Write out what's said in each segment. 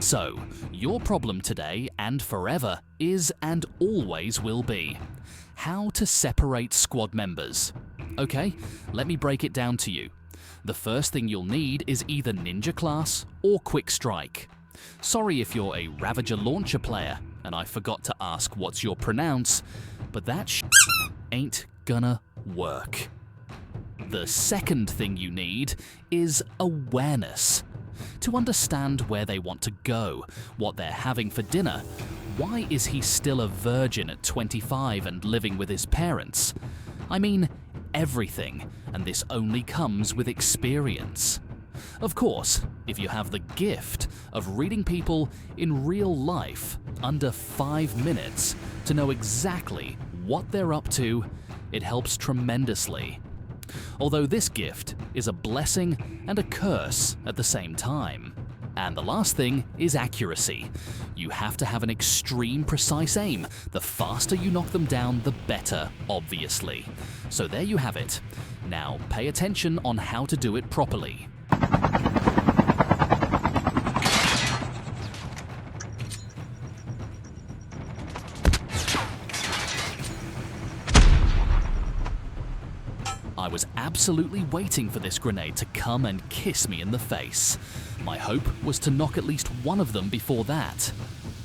So, your problem today and forever is and always will be how to separate squad members. Okay, let me break it down to you. The first thing you'll need is either Ninja Class or Quick Strike. Sorry if you're a Ravager Launcher player and I forgot to ask what's your pronounce, but that ain't gonna work. The second thing you need is awareness. To understand where they want to go, what they're having for dinner, why is he still a virgin at 25 and living with his parents? I mean, everything, and this only comes with experience. Of course, if you have the gift of reading people in real life under 5 minutes to know exactly what they're up to, it helps tremendously. Although this gift is a blessing and a curse at the same time. And the last thing is accuracy. You have to have an extreme precise aim. The faster you knock them down, the better, obviously. So there you have it. Now pay attention on how to do it properly. I was absolutely waiting for this grenade to come and kiss me in the face. My hope was to knock at least one of them before that.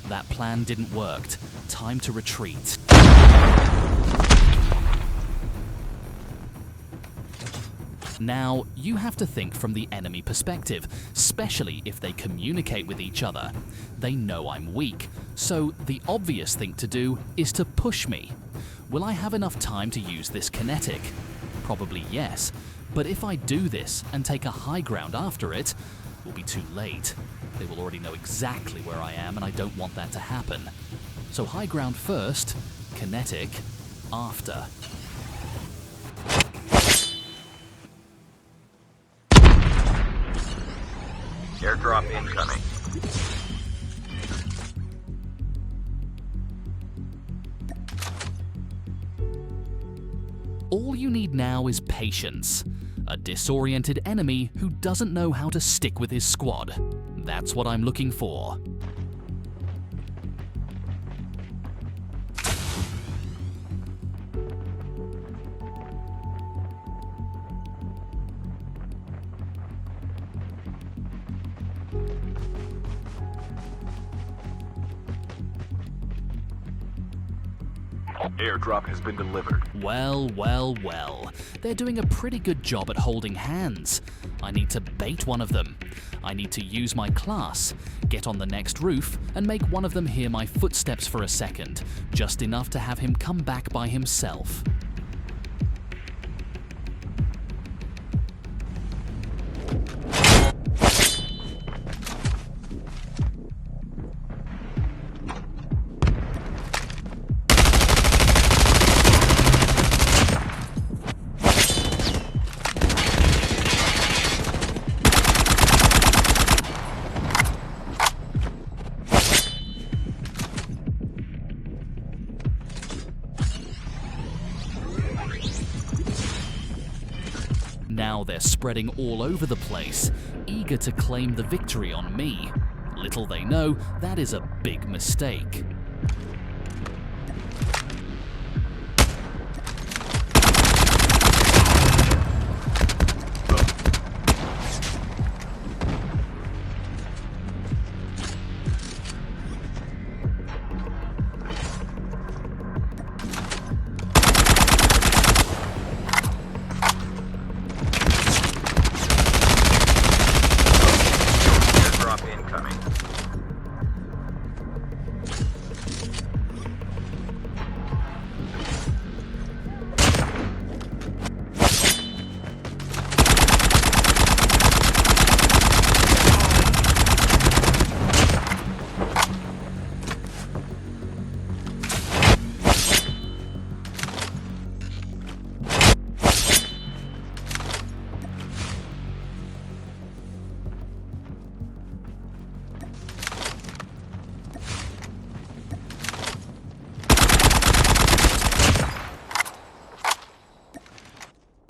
That plan didn't work. Time to retreat. Now, you have to think from the enemy perspective, especially if they communicate with each other. They know I'm weak, so the obvious thing to do is to push me. Will I have enough time to use this kinetic? Probably yes, but if I do this and take a high ground after it, it will be too late. They will already know exactly where I am and I don't want that to happen. So high ground first, kinetic after. Airdrop incoming. All you need now is patience. A disoriented enemy who doesn't know how to stick with his squad. That's what I'm looking for. Airdrop has been delivered. Well, well, well. They're doing a pretty good job at holding hands. I need to bait one of them. I need to use my class, get on the next roof, and make one of them hear my footsteps for a second, just enough to have him come back by himself. Now they're spreading all over the place, eager to claim the victory on me. Little they know, that is a big mistake.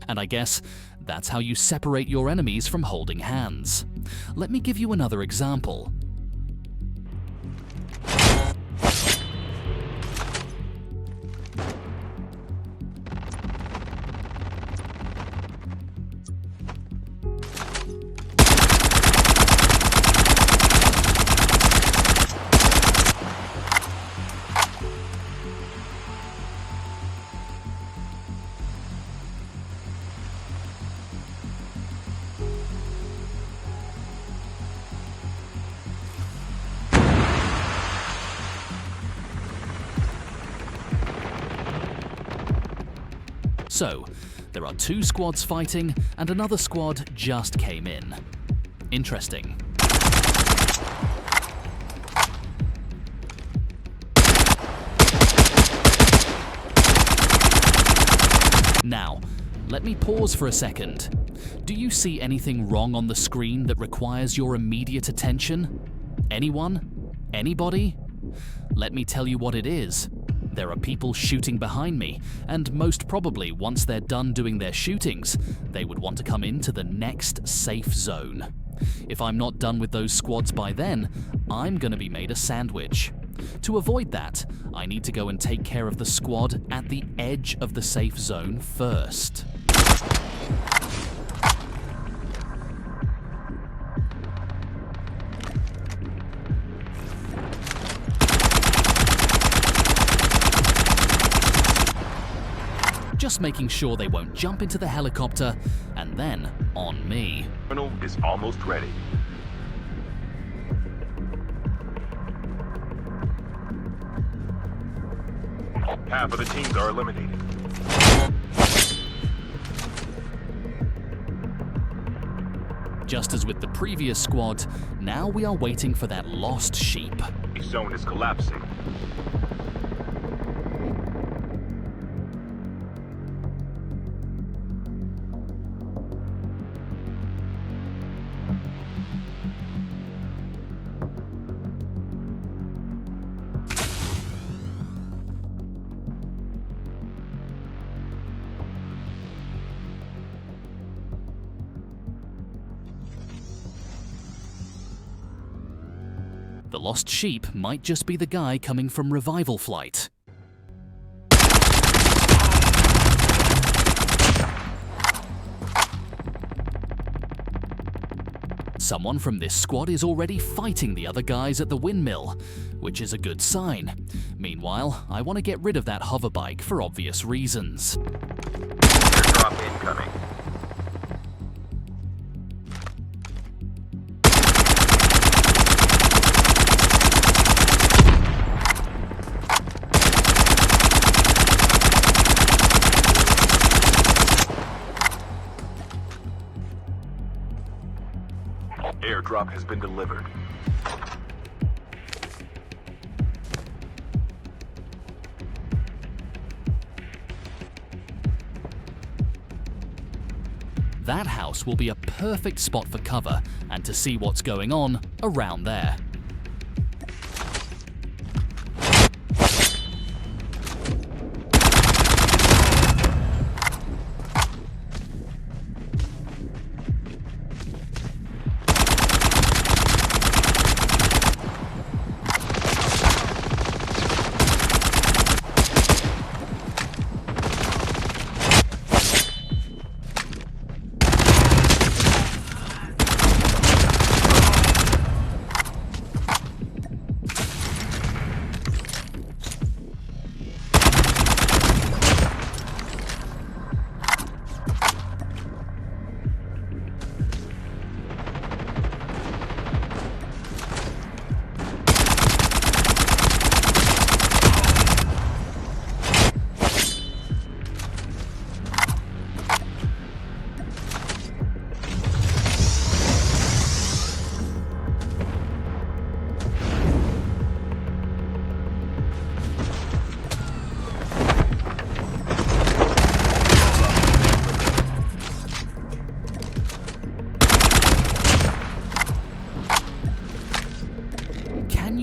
And I guess that's how you separate your enemies from holding hands. Let me give you another example. So, there are 2 squads fighting and another squad just came in. Interesting. Now, let me pause for a second. Do you see anything wrong on the screen that requires your immediate attention? Anyone? Anybody? Let me tell you what it is. There are people shooting behind me, and most probably once they're done doing their shootings, they would want to come into the next safe zone. If I'm not done with those squads by then, I'm gonna be made a sandwich. To avoid that, I need to go and take care of the squad at the edge of the safe zone first. Just making sure they won't jump into the helicopter and then on me. Terminal is almost ready. Half of the teams are eliminated. Just as with the previous squad, now we are waiting for that lost sheep. The zone is collapsing. The lost sheep might just be the guy coming from revival flight. Someone from this squad is already fighting the other guys at the windmill, which is a good sign. Meanwhile, I want to get rid of that hoverbike for obvious reasons. Airdrop incoming. Airdrop has been delivered. That house will be a perfect spot for cover and to see what's going on around there.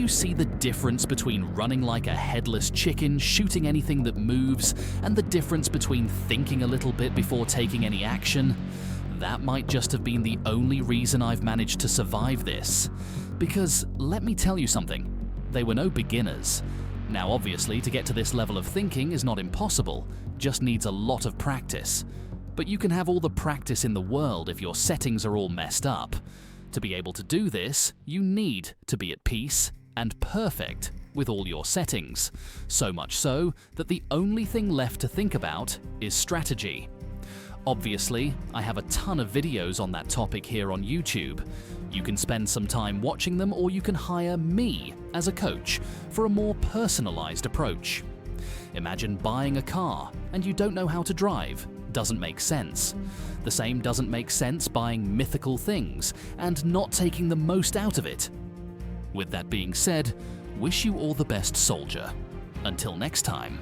See the difference between running like a headless chicken, shooting anything that moves, and the difference between thinking a little bit before taking any action? That might just have been the only reason I've managed to survive this. Because, let me tell you something, they were no beginners. Now obviously, to get to this level of thinking is not impossible, just needs a lot of practice. But you can have all the practice in the world if your settings are all messed up. To be able to do this, you need to be at peace and perfect with all your settings, so much so that the only thing left to think about is strategy. Obviously, I have a ton of videos on that topic here on YouTube. You can spend some time watching them, or you can hire me as a coach for a more personalized approach. Imagine buying a car and you don't know how to drive. Doesn't make sense. The same doesn't make sense buying mythical things and not taking the most out of it. With that being said, wish you all the best, soldier. Until next time.